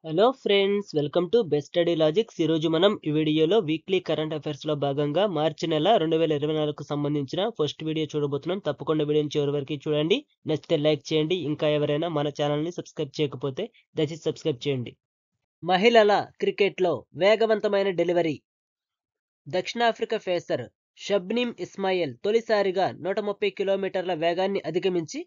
Hello friends, welcome to best study logics. ఈరోజు మనం ఈ వీడియోలో వీక్లీ కరెంట్ అఫైర్స్లో భాగంగా మార్చి నెల 2024కు సంబంధించిన ఫస్ట్ వీడియో చూడబోతున్నాం. తప్పకుండా వీడియోని చివరి వరకు చూడండి. నచ్చితే లైక్ చేయండి. ఇంకా ఎవరైనా మన ఛానల్ని సబ్స్క్రైబ్ చేయకపోతే దయచేసి సబ్స్క్రైబ్ చేయండి. మహిళల క్రికెట్లో వేగవంతమైన డెలివరీ. దక్షిణాఫ్రికా పేసర్ షబ్నీమ్ ఇస్మాయిల్ తొలిసారిగా 130 కిలోమీటర్ల వేగాన్ని అధిగమించి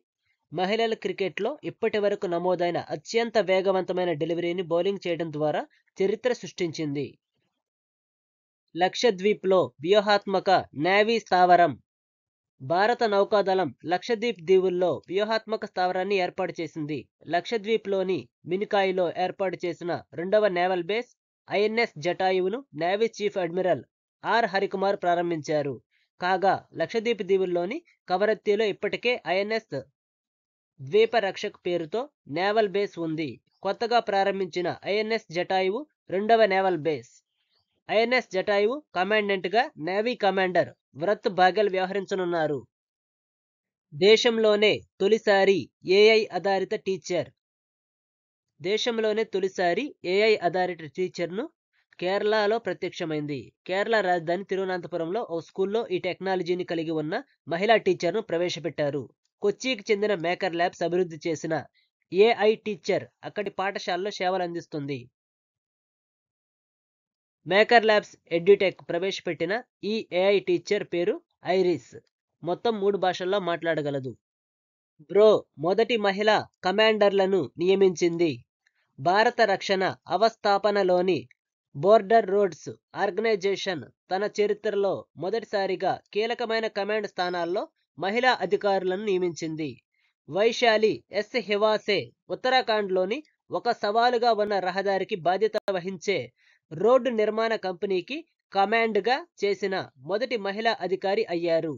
మహిళల క్రికెట్లో ఇప్పటి వరకు నమోదైన అత్యంత వేగవంతమైన డెలివరీని బౌలింగ్ చేయడం ద్వారా చరిత్ర సృష్టించింది. లక్షద్వీప్లో వ్యూహాత్మక నేవీ స్థావరం. భారత నౌకాదళం లక్షద్వీప్ దీవుల్లో వ్యూహాత్మక స్థావరాన్ని ఏర్పాటు చేసింది. లక్షద్వీప్లోని మినికాయ్లో ఏర్పాటు చేసిన రెండవ నేవల్ బేస్ ఐఎన్ఎస్ జటాయువును navy chief admiral R Harikumar ప్రారంభించారు. కాగా లక్షద్వీప్ దీవుల్లోని కవరత్తిలో ఇప్పటికే ఐఎన్ఎస్ ద్వీపరక్షక్ పేరుతో నేవల్ బేస్ ఉంది. కొత్తగా ప్రారంభించిన ఐఎన్ఎస్ జటాయువు రెండవ నేవల్ బేస్. ఐఎన్ఎస్ జటాయువు కమాండెంట్గా నేవీ కమాండర్ వ్రత్ బాగెల్ వ్యవహరించనున్నారు. దేశంలోనే తొలిసారి ఏఐ ఆధారిత టీచర్. దేశంలోనే తొలిసారి ఏఐ ఆధారిత టీచర్ను కేరళలో ప్రత్యక్షమైంది. కేరళ రాజధాని తిరువనంతపురంలో ఓ స్కూల్లో ఈ టెక్నాలజీని కలిగి ఉన్న మహిళా టీచర్ను ప్రవేశపెట్టారు. కొచ్చికి చెందిన మేకర్ ల్యాబ్స్ అభివృద్ధి చేసిన ఏఐ టీచర్ అక్కడి పాఠశాలలో సేవలు అందిస్తుంది. మేకర్ ల్యాబ్స్ ఎడ్యుటెక్ ప్రవేశపెట్టిన ఈ ఏఐ టీచర్ పేరు ఐరిస్. మొత్తం 3 భాషల్లో మాట్లాడగలదు. బ్రో మొదటి మహిళా కమాండర్లను నియమించింది. భారత రక్షణ అవస్థాపనలోని బోర్డర్ రోడ్స్ ఆర్గనైజేషన్ తన చరిత్రలో మొదటిసారిగా కీలకమైన కమాండ్ స్థానాల్లో మహిళా అధికారులను నియమించింది. వైశాలి ఎస్ హివాసే ఉత్తరాఖండ్లోని ఒక సవాలుగా ఉన్న రహదారికి బాధ్యత వహించే రోడ్డు నిర్మాణ కంపెనీకి కమాండ్గా చేసిన మొదటి మహిళా అధికారి అయ్యారు.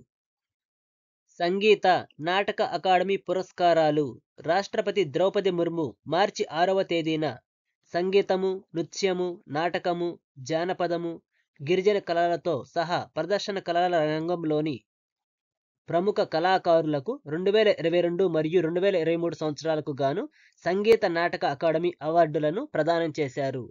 సంగీత నాటక అకాడమీ పురస్కారాలు. రాష్ట్రపతి ద్రౌపది ముర్ము మార్చి 6వ తేదీన సంగీతము, నృత్యము, నాటకము, జానపదము, గిరిజన కళలతో సహా ప్రదర్శన కళల రంగంలోని ప్రముఖ కళాకారులకు 2022 మరియు 2023 సంవత్సరాలకు గాను సంగీత నాటక అకాడమీ అవార్డులను ప్రదానం చేశారు.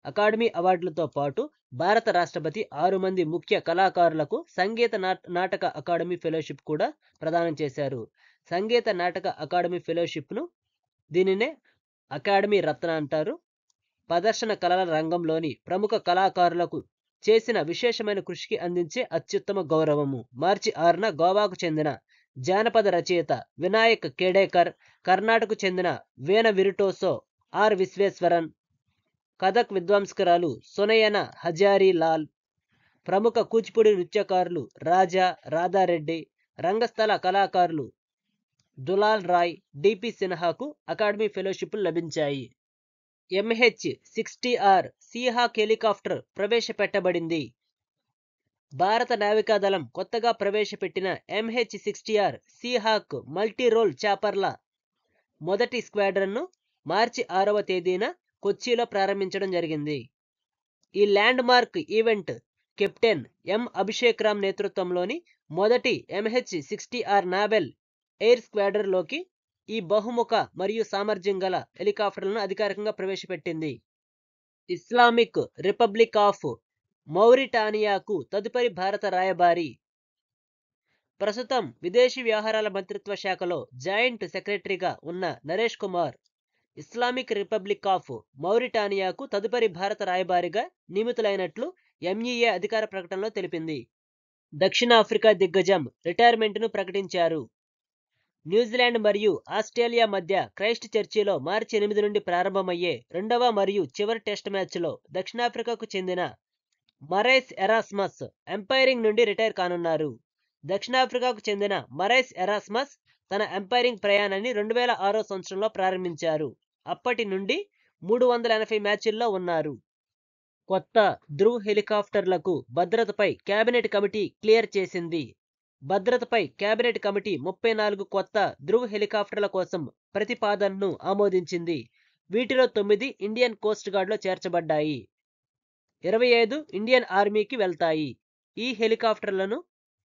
అకాడమీ అవార్డులతో పాటు భారత రాష్ట్రపతి 6 మంది ముఖ్య కళాకారులకు సంగీత నాటక అకాడమీ ఫెలోషిప్ కూడా ప్రదానం చేశారు. సంగీత నాటక అకాడమీ ఫెలోషిప్ను దీనినే అకాడమీ రత్న అంటారు. ప్రదర్శన కళల రంగంలోని ప్రముఖ కళాకారులకు చేసిన విశేషమైన కృషికి అందించే అత్యుత్తమ గౌరవము. మార్చి 6న గోవాకు చెందిన జానపద రచయిత వినాయక్ ఖేడేకర్, కర్ణాటకకు చెందిన వీణ విరుటోసో ఆర్ విశ్వేశ్వరన్, కథక్ విద్వాంసకురాలు సునయన హజారీ లాల్, ప్రముఖ కూచిపూడి నృత్యకారులు రాజా రాధారెడ్డి, రంగస్థల కళాకారులు దులాల్ రాయ్, డిపి సిన్హాకు అకాడమీ ఫెలోషిప్లు లభించాయి. MH-60R Seahawk helicopter ప్రవేశపెట్టబడింది. భారత నావికాదళం కొత్తగా ప్రవేశపెట్టిన MH-60R సీహాక్ మల్టీరోల్ చాపర్ల మొదటి స్క్వాడ్రన్ను మార్చి 6వ తేదీన కొచ్చిలో ప్రారంభించడం జరిగింది. ఈ ల్యాండ్ మార్క్ ఈవెంట్ కెప్టెన్ ఎం అభిషేక్ రామ్ నేతృత్వంలోని మొదటి MH-60R నావెల్ ఎయిర్ స్క్వాడ్రన్లోకి ఈ బహుముఖ మరియు సామర్థ్యం గల హెలికాప్టర్లను అధికారికంగా ప్రవేశపెట్టింది. ఇస్లామిక్ రిపబ్లిక్ ఆఫ్ మౌరిటానియాకు తదుపరి భారత రాయబారి. ప్రస్తుతం విదేశీ వ్యవహారాల మంత్రిత్వ శాఖలో జాయింట్ సెక్రటరీగా ఉన్న Naresh Kumar Islamic republic of మౌరిటానియాకు తదుపరి భారత రాయబారిగా నియమితులైనట్లు ఎంఈఏ అధికార ప్రకటనలో తెలిపింది. దక్షిణాఫ్రికా దిగ్గజం రిటైర్మెంట్ను ప్రకటించారు. న్యూజిలాండ్ మరియు ఆస్ట్రేలియా మధ్య క్రైస్ట్ చర్చిలో మార్చి 8 నుండి ప్రారంభమయ్యే రెండవ మరియు చివరి టెస్ట్ మ్యాచ్లో దక్షిణాఫ్రికాకు చెందిన మరైస్ ఎరాస్మస్ ఎంపైరింగ్ నుండి రిటైర్ కానున్నారు. దక్షిణాఫ్రికాకు చెందిన మరైస్ ఎరాస్మస్ తన ఎంపైరింగ్ ప్రయాణాన్ని 2006 సంవత్సరంలో ప్రారంభించారు. అప్పటి నుండి 380 మ్యాచ్ల్లో ఉన్నారు. కొత్త ధ్రువ్ హెలికాప్టర్లకు భద్రతపై కేబినెట్ కమిటీ క్లియర్ చేసింది. భద్రతపై కేబినెట్ కమిటీ 34 కొత్త ధ్రువ్ హెలికాప్టర్ల కోసం ప్రతిపాదనను ఆమోదించింది. వీటిలో 9 ఇండియన్ కోస్ట్ గార్డ్లో చేర్చబడ్డాయి. 25 ఇండియన్ ఆర్మీకి వెళ్తాయి. ఈ హెలికాప్టర్లను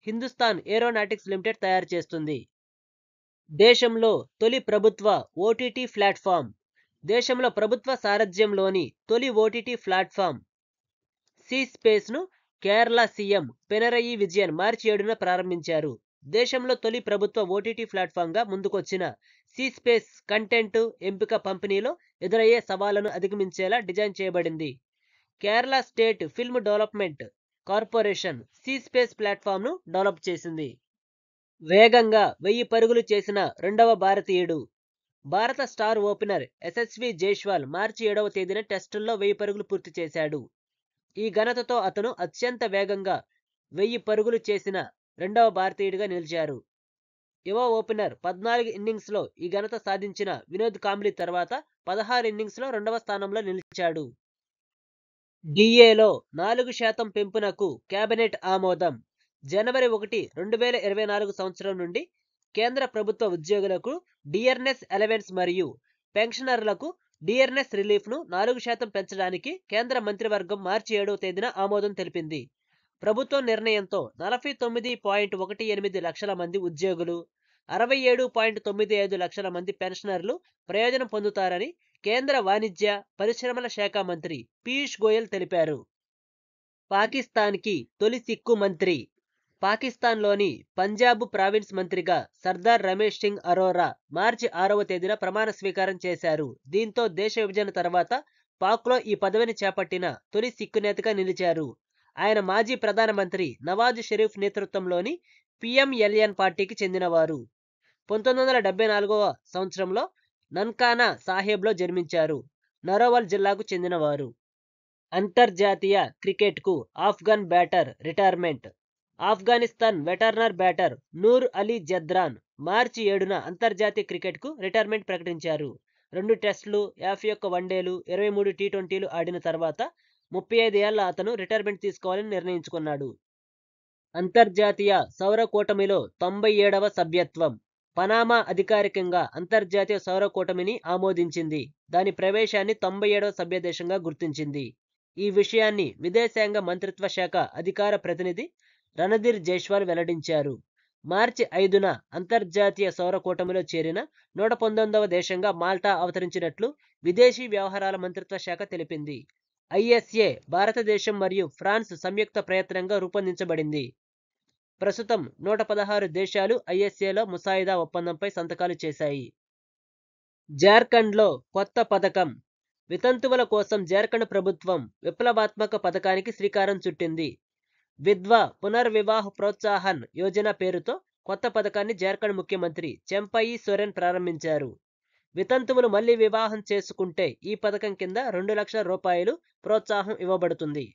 హిందుస్థాన్ ఏరోనాటిక్స్ లిమిటెడ్ తయారు చేస్తుంది. దేశంలో తొలి ప్రభుత్వ ఓటీటీ ప్లాట్ఫామ్ దేశంలో ప్రభుత్వ సారథ్యంలోని తొలి ఓటీటీ ప్లాట్ఫామ్ సి స్పేస్ను కేరళ సీఎం పినరయి విజయన్ మార్చి 7న ప్రారంభించారు. దేశంలో తొలి ప్రభుత్వ ఓటీటీ ప్లాట్ఫామ్గా ముందుకొచ్చిన సి స్పేస్ కంటెంట్ ఎంపిక పంపిణీలో ఎదురయ్యే సవాళ్లను అధిగమించేలా డిజైన్ చేయబడింది. Kerala state film development corporation C space ప్లాట్ఫామ్ను డెవలప్ చేసింది. వేగంగా 1000 పరుగులు చేసిన రెండవ భారతీయుడు. భారత స్టార్ ఓపెనర్ యశస్వి జైస్వాల్ మార్చి 7వ తేదీన టెస్టుల్లో 1000 పరుగులు పూర్తి చేశాడు. ఈ ఘనతతో అతను అత్యంత వేగంగా 1000 పరుగులు చేసిన రెండవ భారతీయుడిగా నిలిచారు. యువ ఓపెనర్ 14 ఇన్నింగ్స్లో ఈ ఘనత సాధించిన వినోద్ కాంబ్లీ తర్వాత 16 ఇన్నింగ్స్లో రెండవ స్థానంలో నిలిచాడు. డిఏలో 4% పెంపునకు కేబినెట్ ఆమోదం. జనవరి 1, 2024 సంవత్సరం నుండి కేంద్ర ప్రభుత్వ ఉద్యోగులకు డియర్నెస్ అలవెన్స్ మరియు పెన్షనర్లకు డియర్నెస్ రిలీఫ్ను 4% పెంచడానికి కేంద్ర మంత్రివర్గం మార్చి 7వ తేదీన ఆమోదం తెలిపింది. ప్రభుత్వం నిర్ణయంతో 49.18 లక్షల మంది ఉద్యోగులు, 67.95 లక్షల మంది పెన్షనర్లు ప్రయోజనం పొందుతారని కేంద్ర వాణిజ్య, పరిశ్రమల శాఖ మంత్రి పీయూష్ గోయల్ తెలిపారు. పాకిస్తాన్కి తొలి సిక్కు మంత్రి. పాకిస్తాన్లోని పంజాబ్ ప్రావిన్స్ మంత్రిగా సర్దార్ రమేష్ సింగ్ అరోరా మార్చి 6వ తేదీన ప్రమాణ స్వీకారం చేశారు. దీంతో దేశ విభజన తర్వాత పాక్లో ఈ పదవిని చేపట్టిన తొలి సిక్కు నేతగా నిలిచారు. ఆయన మాజీ ప్రధానమంత్రి నవాజ్ షరీఫ్ నేతృత్వంలోని పిఎంఎల్ఎన్ పార్టీకి చెందినవారు. 1974వ సంవత్సరంలో నన్కానా సాహెబ్లో జన్మించారు. నరోవల్ జిల్లాకు చెందినవారు. అంతర్జాతీయ క్రికెట్కు Afghan batter retirement. Afghanistan veteran batter Noor Ali Zadran మార్చి 7న అంతర్జాతీయ క్రికెట్కు రిటైర్మెంట్ ప్రకటించారు. 2 టెస్టులు, 51 వన్డేలు, 23 టీ20లు ఆడిన తర్వాత 35 ఏళ్ల అతను రిటైర్మెంట్ తీసుకోవాలని నిర్ణయించుకున్నాడు. అంతర్జాతీయ సౌర కూటమిలో 97వ సభ్యత్వం. పనామా అధికారికంగా అంతర్జాతీయ సౌర కూటమిని ఆమోదించింది. దాని ప్రవేశాన్ని 97వ సభ్యదేశంగా గుర్తించింది. ఈ విషయాన్ని విదేశాంగ మంత్రిత్వ శాఖ అధికార ప్రతినిధి రణధీర్ జైస్వాల్ వెల్లడించారు. మార్చి 5న అంతర్జాతీయ సౌర కూటమిలో చేరిన 119వ దేశంగా మాల్టా అవతరించినట్లు విదేశీ వ్యవహారాల మంత్రిత్వ శాఖ తెలిపింది. ఐఎస్ఏ భారతదేశం మరియు ఫ్రాన్స్ సంయుక్త ప్రయత్నంగా రూపొందించబడింది. ప్రస్తుతం 116 దేశాలు ఐఎస్ఏలో ముసాయిదా ఒప్పందంపై సంతకాలు చేశాయి. జార్ఖండ్లో కొత్త పథకం. వితంతువుల కోసం జార్ఖండ్ ప్రభుత్వం విప్లవాత్మక పథకానికి శ్రీకారం చుట్టింది. విధ్వా పునర్వివాహ ప్రోత్సాహన్ యోజన పేరుతో కొత్త పథకాన్ని జార్ఖండ్ ముఖ్యమంత్రి చెంపయి సోరెన్ ప్రారంభించారు. వితంతువులు మళ్లీ వివాహం చేసుకుంటే ఈ పథకం కింద 2 లక్షల రూపాయలు ప్రోత్సాహం ఇవ్వబడుతుంది.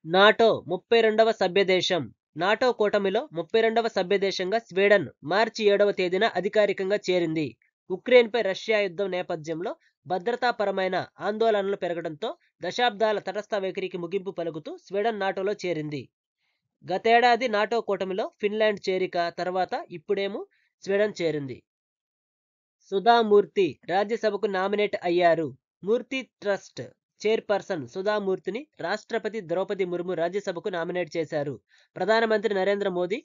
నాటో 32వ సభ్యదేశం. నాటో కూటమిలో 32వ సభ్యదేశంగా స్వీడన్ మార్చి 7వ తేదీన అధికారికంగా చేరింది. ఉక్రెయిన్పై రష్యా యుద్ధం నేపథ్యంలో భద్రతాపరమైన ఆందోళనలు పెరగడంతో దశాబ్దాల తటస్థ వైఖరికి ముగింపు పలుకుతూ స్వీడన్ నాటోలో చేరింది. గతేడాది నాటో కూటమిలో ఫిన్లాండ్ చేరిక తర్వాత ఇప్పుడేమో స్వీడన్ చేరింది. సుధామూర్తి రాజ్యసభకు నామినేట్ అయ్యారు. మూర్తి ట్రస్ట్ చైర్పర్సన్ సుధామూర్తిని రాష్ట్రపతి ద్రౌపది ముర్ము రాజ్యసభకు నామినేట్ చేశారు. ప్రధానమంత్రి నరేంద్ర మోదీ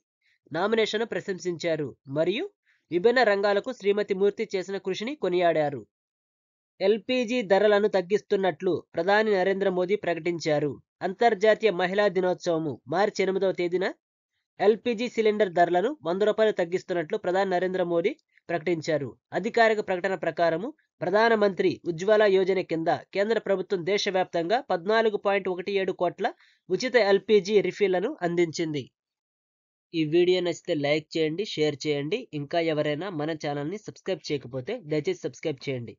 నామినేషన్ను ప్రశంసించారు మరియు విభిన్న రంగాలకు శ్రీమతి మూర్తి చేసిన కృషిని కొనియాడారు. ఎల్పీజీ ధరలను తగ్గిస్తున్నట్లు ప్రధాని నరేంద్ర మోదీ ప్రకటించారు. అంతర్జాతీయ మహిళా దినోత్సవం మార్చి 8వ తేదీన ఎల్పీజీ సిలిండర్ ధరలను 100 రూపాయలు తగ్గిస్తున్నట్లు ప్రధాని నరేంద్ర మోదీ ప్రకటించారు. అధికారిక ప్రకటన ప్రకారం ప్రధానమంత్రి ఉజ్వల యోజన కింద కేంద్ర ప్రభుత్వం దేశవ్యాప్తంగా 14.17 కోట్ల ఉచిత ఎల్పీజీ రిఫిల్లను అందించింది. ఈ వీడియో నచ్చితే లైక్ చేయండి, షేర్ చేయండి. ఇంకా ఎవరైనా మన ఛానల్ని సబ్స్క్రైబ్ చేయకపోతే దయచేసి సబ్స్క్రైబ్ చేయండి.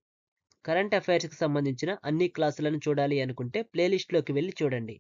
కరెంట్ అఫైర్స్కి సంబంధించిన అన్ని క్లాసులను చూడాలి అనుకుంటే ప్లేలిస్ట్లోకి వెళ్ళి చూడండి.